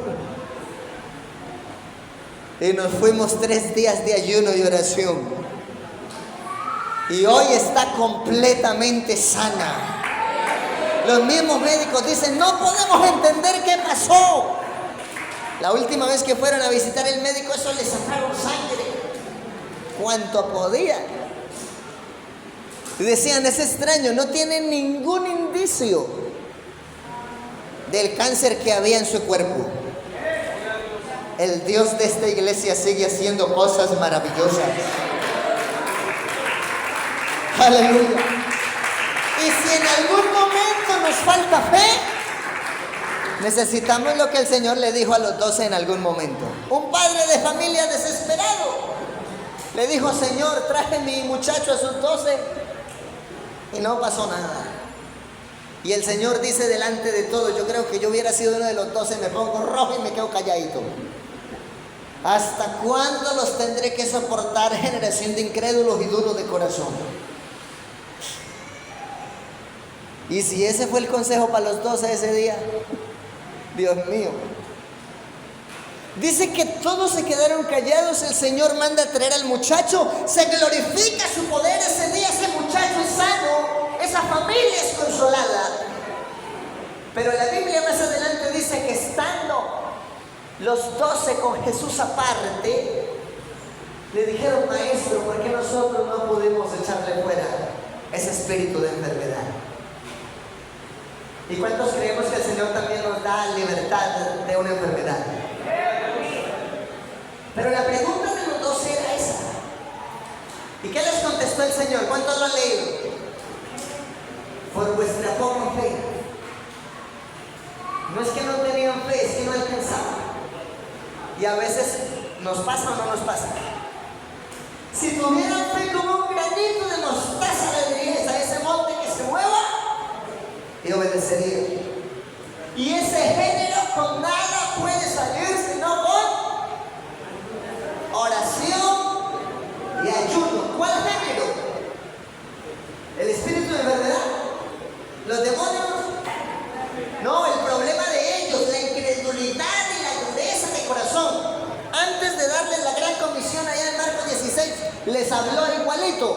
Y nos fuimos 3 días de ayuno y oración. Y hoy está completamente sana. Los mismos médicos dicen: no podemos entender qué pasó. La última vez que fueron a visitar el médico, eso le sacaron sangre cuanto podía. Y decían: es extraño, no tiene ningún indicio del cáncer que había en su cuerpo. El Dios de esta iglesia sigue haciendo cosas maravillosas. Aleluya. Y si en algún momento nos falta fe, necesitamos lo que el Señor le dijo a los 12 en algún momento. Un padre de familia desesperado le dijo: Señor, traje mi muchacho a sus 12 y no pasó nada. Y el Señor dice delante de todo: yo creo que yo hubiera sido uno de los 12, me pongo rojo y me quedo calladito. ¿Hasta cuándo los tendré que soportar, generación de incrédulos y duros de corazón? Y si ese fue el consejo para los 12 ese día, Dios mío. Dice que todos se quedaron callados. El Señor manda a traer al muchacho. Se glorifica su poder ese día. Ese muchacho es sano. Esa familia es consolada. Pero la Biblia más adelante dice que estando los 12 con Jesús aparte, le dijeron: maestro, ¿por qué nosotros no pudimos echarle fuera ese espíritu de enfermedad? ¿Y cuántos creemos que el Señor también nos da libertad de una enfermedad? Pero la pregunta de los 12 era esa. ¿Y qué les contestó el Señor? ¿Cuántos lo han leído? Por vuestra poca fe. No es que no tenían fe, es que no alcanzaban. Y a veces nos pasa o no nos pasa. Si tuvieran fe como un granito de mostaza, le dirías a ese monte que se mueva y obedecería. Y ese género con nada puede salir sino con oración y ayuno. ¿Cuál género? ¿El espíritu de verdad? ¿Los demonios? No, el problema de ellos, la incredulidad y la dureza de corazón. Antes de darles la gran comisión allá en Marcos 16, les habló igualito.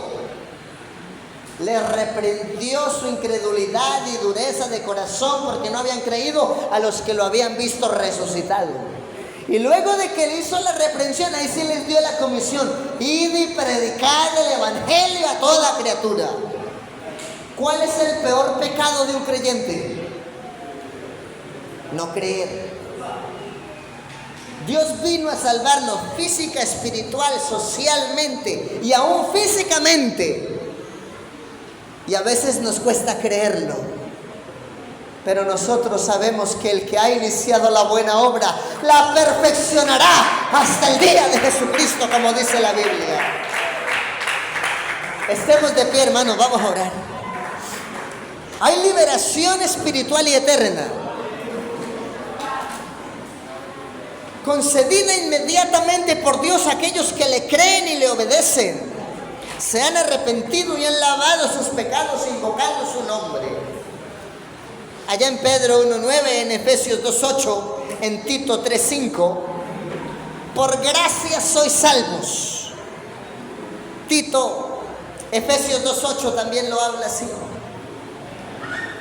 Les reprendió su incredulidad y dureza de corazón porque no habían creído a los que lo habían visto resucitado. Y luego de que le hizo la reprensión, ahí sí les dio la comisión: id y predicad el evangelio a toda criatura. ¿Cuál es el peor pecado de un creyente? No creer. Dios vino a salvarnos física, espiritual, socialmente y aún físicamente. Y a veces nos cuesta creerlo. Pero nosotros sabemos que el que ha iniciado la buena obra la perfeccionará hasta el día de Jesucristo, como dice la Biblia. Estemos de pie, hermanos, vamos a orar. Hay liberación espiritual y eterna, concedida inmediatamente por Dios a aquellos que le creen y le obedecen, se han arrepentido y han lavado sus pecados invocando su nombre. Allá en Pedro 1:9, en Efesios 2:8, en Tito 3:5, por gracia sois salvos. Tito, Efesios 2:8 también lo habla así.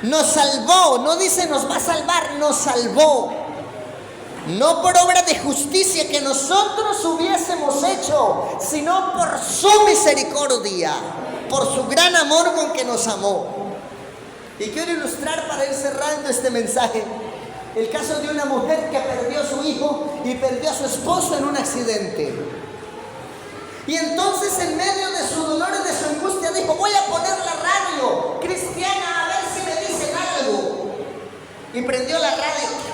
Nos salvó, no dice nos va a salvar, nos salvó. No por obra de justicia que nosotros hubiésemos hecho, sino por su misericordia, por su gran amor con que nos amó. Y quiero ilustrar para ir cerrando este mensaje el caso de una mujer que perdió a su hijo y perdió a su esposo en un accidente. Y entonces, en medio de su dolor y de su angustia, dijo: voy a poner la radio cristiana a ver si me dicen algo. Y prendió la radio.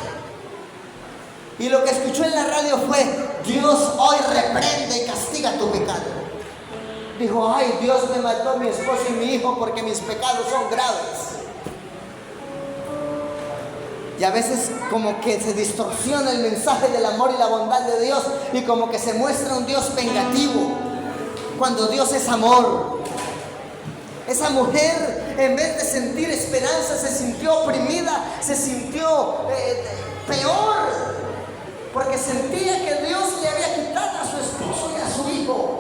Y lo que escuchó en la radio fue: Dios hoy reprende y castiga tu pecado. Dijo: ay, Dios me mató a mi esposo y mi hijo porque mis pecados son graves. Y a veces como que se distorsiona el mensaje del amor y la bondad de Dios, y como que se muestra un Dios vengativo, cuando Dios es amor. Esa mujer, en vez de sentir esperanza, se sintió oprimida, se sintió peor, porque sentía que Dios le había quitado a su esposo y a su hijo.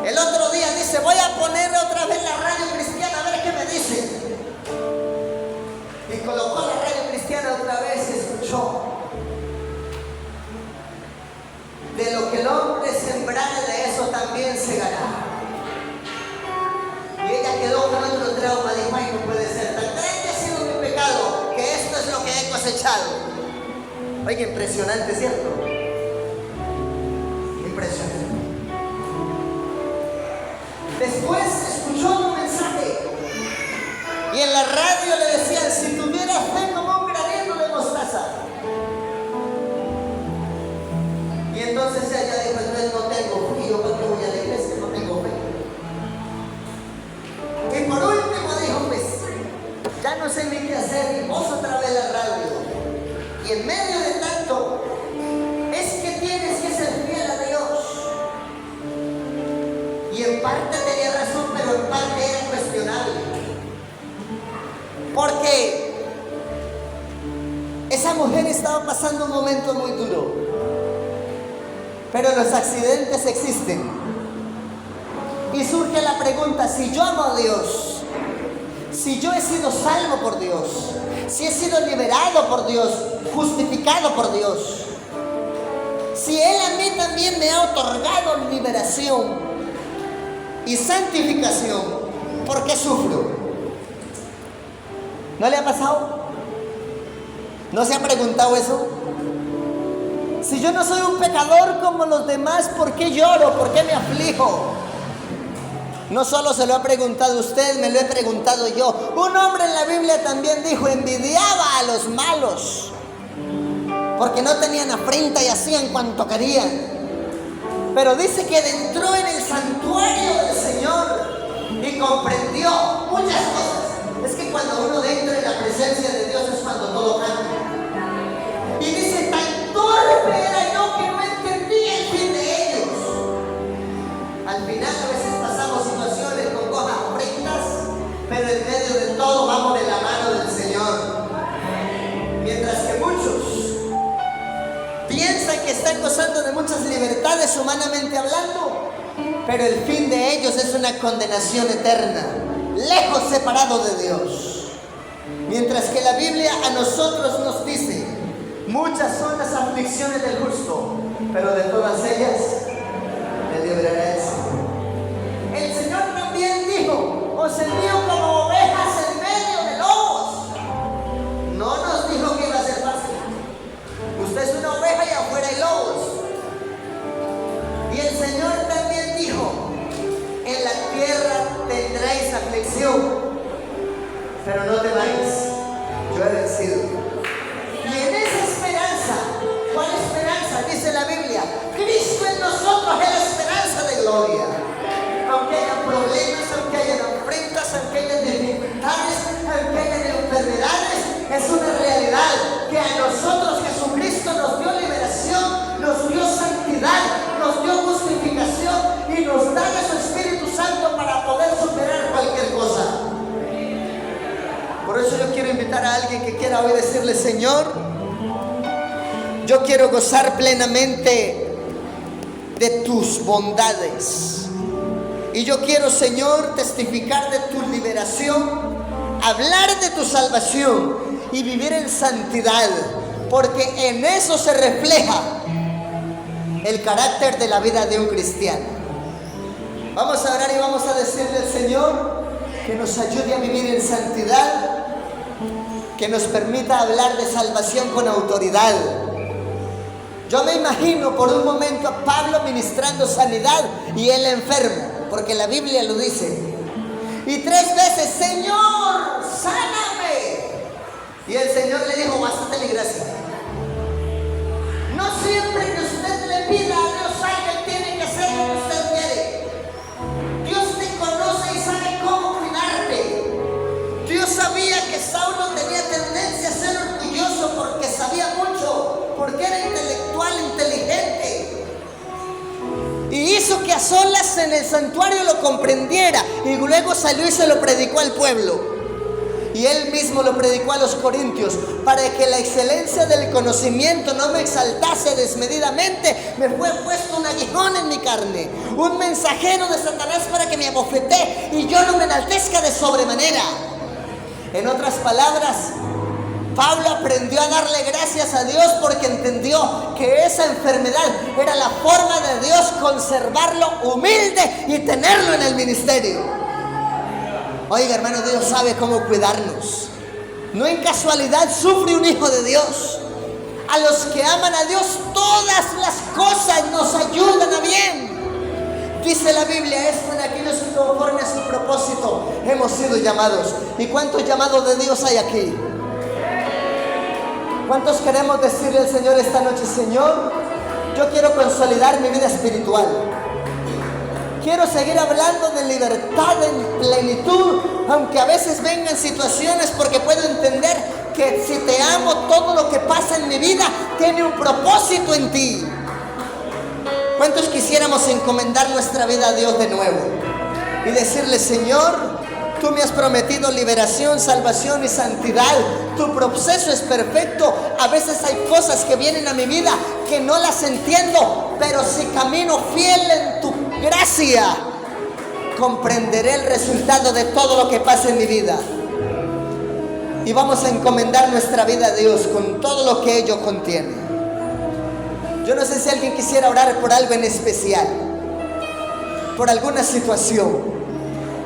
El otro día dice: voy a poner otra vez la radio cristiana a ver qué me dicen. Y colocó la radio cristiana otra vez y escuchó: de lo que el hombre sembrare, de eso también segará. Y ella quedó con otro trauma, dijo: ay, no puede ser, tan grande ha sido mi pecado que esto es lo que he cosechado. Oiga, impresionante, ¿cierto? Impresionante. Después escuchó un mensaje y en la radio le decían: si tuvieras fe como un granito de mostaza. Y entonces ella dijo: entonces no tengo fe, yo porque voy a la iglesia, no tengo fe. Y por último dijo: pues ya no sé ni qué hacer, y vos otra vez la radio. Y en medio de tanto, es que tienes que ser fiel a Dios. Y en parte tenía razón, pero en parte era cuestionable. Porque esa mujer estaba pasando un momento muy duro. pero los accidentes existen. Y surge la pregunta, si yo amo a Dios, si yo he sido salvo por Dios, si he sido liberado por Dios, justificado por Dios, si Él a mí también me ha otorgado liberación y santificación, ¿por qué sufro? ¿No le ha pasado? ¿No se ha preguntado eso? Si yo no soy un pecador como los demás, ¿por qué lloro? ¿Por qué me aflijo? No solo se lo ha preguntado usted, me lo he preguntado yo. Un hombre en la Biblia también dijo, envidiaba a los malos, porque no tenían afrenta y hacían cuanto querían. Pero dice que entró en el santuario del Señor y comprendió muchas cosas. Es que cuando uno entra en la presencia de Dios es cuando todo cambia. Y dice, tan torpe era yo que no entendía el fin de ellos. Al final a veces pasamos situaciones con cosas ofrendas, pero en medio de todo vamos de la mano del Señor. Mientras que muchos piensan que están gozando de muchas libertades humanamente hablando, pero el fin de ellos es una condenación eterna, lejos separado de Dios. Mientras que la Biblia a nosotros nos dice, muchas son las aflicciones del justo, pero de todas ellas te librará el Señor. El Señor también dijo, os envío como ovejas en medio de lobos. No nos dijo que iba a ser fácil. Usted es una oveja y afuera hay lobos. Y el Señor también dijo, en la tierra tendréis aflicción, pero no temáis, yo he vencido. Y en esa esperanza, ¿cuál esperanza? Dice la Biblia, Cristo en nosotros es la esperanza de gloria. Aunque haya problemas, aunque haya afrentas, aunque haya dificultades, aunque haya enfermedades, es una realidad que a nosotros Jesucristo nos dio liberación, nos dio santidad, nos dio justificación y nos da de su Espíritu Santo para poder superar cualquier cosa. Por eso yo quiero invitar a alguien que quiera hoy decirle, Señor, yo quiero gozar plenamente de tus bondades. Y yo quiero, Señor, testificar de tu liberación, hablar de tu salvación y vivir en santidad, porque en eso se refleja el carácter de la vida de un cristiano. Vamos a orar y vamos a decirle al Señor que nos ayude a vivir en santidad, que nos permita hablar de salvación con autoridad. Yo me imagino por un momento a Pablo ministrando sanidad y él enfermo, porque la Biblia lo dice. Y 3 veces, Señor, sáname. Y el Señor le dijo, bástate mi gracia. No siempre que usted le pida a Dios algo, tiene que hacer lo que usted quiere. Dios te conoce y sabe cómo cuidarte. Dios sabía que Saulo tenía tendencia a ser orgulloso porque sabía mucho, porque era intelectual, inteligente. Y hizo que a solas en el santuario lo comprendiera. Y luego salió y se lo predicó al pueblo. Y él mismo lo predicó a los corintios. Para que la excelencia del conocimiento no me exaltase desmedidamente, me fue puesto un aguijón en mi carne, un mensajero de Satanás para que me abofetee y yo no me enaltezca de sobremanera. En otras palabras, Pablo aprendió a darle gracias a Dios porque entendió que esa enfermedad era la forma de Dios conservarlo humilde y tenerlo en el ministerio. Oiga, hermano, Dios sabe cómo cuidarnos. No en casualidad sufre un hijo de Dios. A los que aman a Dios, todas las cosas nos ayudan a bien. Dice la Biblia, esto en aquellos que conforme a su propósito hemos sido llamados. ¿Y cuántos llamados de Dios hay aquí? ¿Cuántos queremos decirle al Señor esta noche, Señor, yo quiero consolidar mi vida espiritual? Quiero seguir hablando de libertad en plenitud, aunque a veces vengan situaciones, porque puedo entender que si te amo, todo lo que pasa en mi vida tiene un propósito en ti. ¿Cuántos quisiéramos encomendar nuestra vida a Dios de nuevo? Y decirle, Señor, Tú me has prometido liberación, salvación y santidad. Tu proceso es perfecto. A veces hay cosas que vienen a mi vida que no las entiendo, pero si camino fiel en tu gracia, comprenderé el resultado de todo lo que pasa en mi vida. Y vamos a encomendar nuestra vida a Dios con todo lo que ello contiene. Yo no sé si alguien quisiera orar por algo en especial, por alguna situación.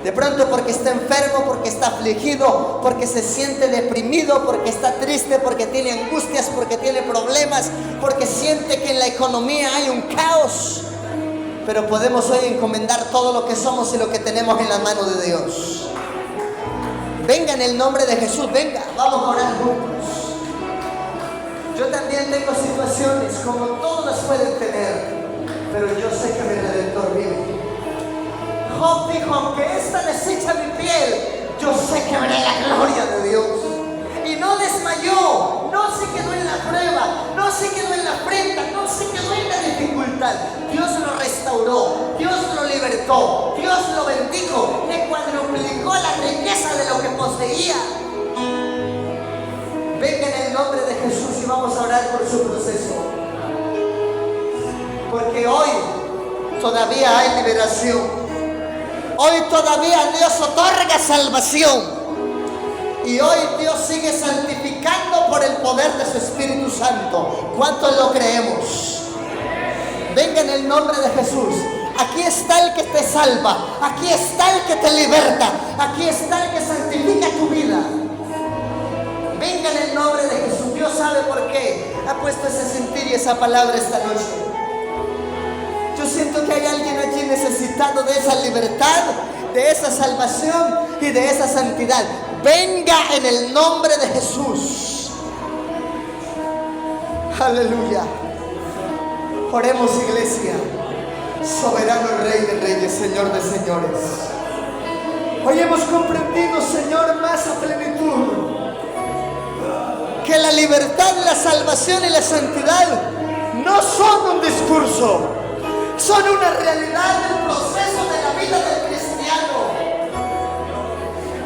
De pronto porque está enfermo, porque está afligido, porque se siente deprimido, porque está triste, porque tiene angustias, porque tiene problemas, porque siente que en la economía hay un caos. Pero podemos hoy encomendar todo lo que somos y lo que tenemos en la mano de Dios. Venga en el nombre de Jesús, venga, vamos a orar juntos. Yo también tengo situaciones como todos las pueden tener, pero yo sé que mi Redentor vive. Job dijo, aunque esta deshecha mi piel, yo sé que veré la gloria de Dios. Y no desmayó, no se quedó en la prueba, no se quedó en la afrenta, no se quedó en la dificultad. Dios lo restauró, Dios lo libertó, Dios lo bendijo, le cuadruplicó la riqueza de lo que poseía. Venga en el nombre de Jesús y vamos a orar por su proceso. Porque hoy todavía hay liberación. Hoy todavía Dios otorga salvación. Y hoy Dios sigue santificando por el poder de su Espíritu Santo. ¿Cuántos lo creemos? Venga en el nombre de Jesús. Aquí está el que te salva. Aquí está el que te liberta. Aquí está el que santifica tu vida. Venga en el nombre de Jesús. Dios sabe por qué ha puesto ese sentir y esa palabra esta noche. Yo siento que hay alguien allí necesitado de esa libertad, de esa salvación y de esa santidad. Venga en el nombre de Jesús. Aleluya. Oremos, iglesia. Soberano Rey de Reyes, Señor de Señores. Hoy hemos comprendido, Señor, más a plenitud que la libertad, la salvación y la santidad no son un discurso, son una realidad del proceso de la vida del cristiano.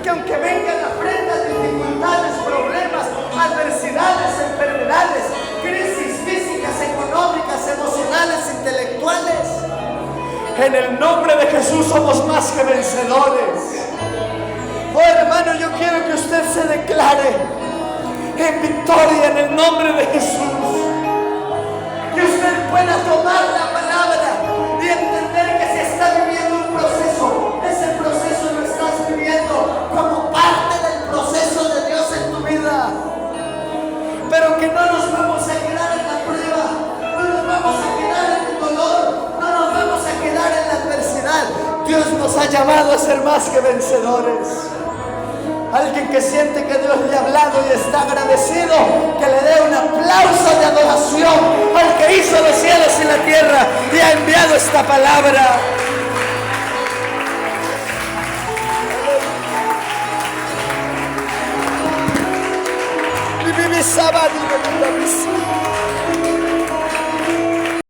Que aunque vengan afrentas, dificultades, problemas, adversidades, enfermedades, crisis físicas, económicas, emocionales, intelectuales, en el nombre de Jesús somos más que vencedores. Oh, hermano, yo quiero que usted se declare en victoria en el nombre de Jesús. Que usted pueda tomar la palabra y entender que se está viviendo un proceso. Ese proceso lo estás viviendo como parte del proceso de Dios en tu vida. Pero que no nos vamos a quedar en la prueba, no nos vamos a quedar en el dolor, no nos vamos a quedar en la adversidad. Dios nos ha llamado a ser más que vencedores. Alguien que siente que Dios le ha hablado y está agradecido, que le dé un aplauso de adoración al que hizo los cielos y la tierra y ha enviado esta palabra. Mi sábado.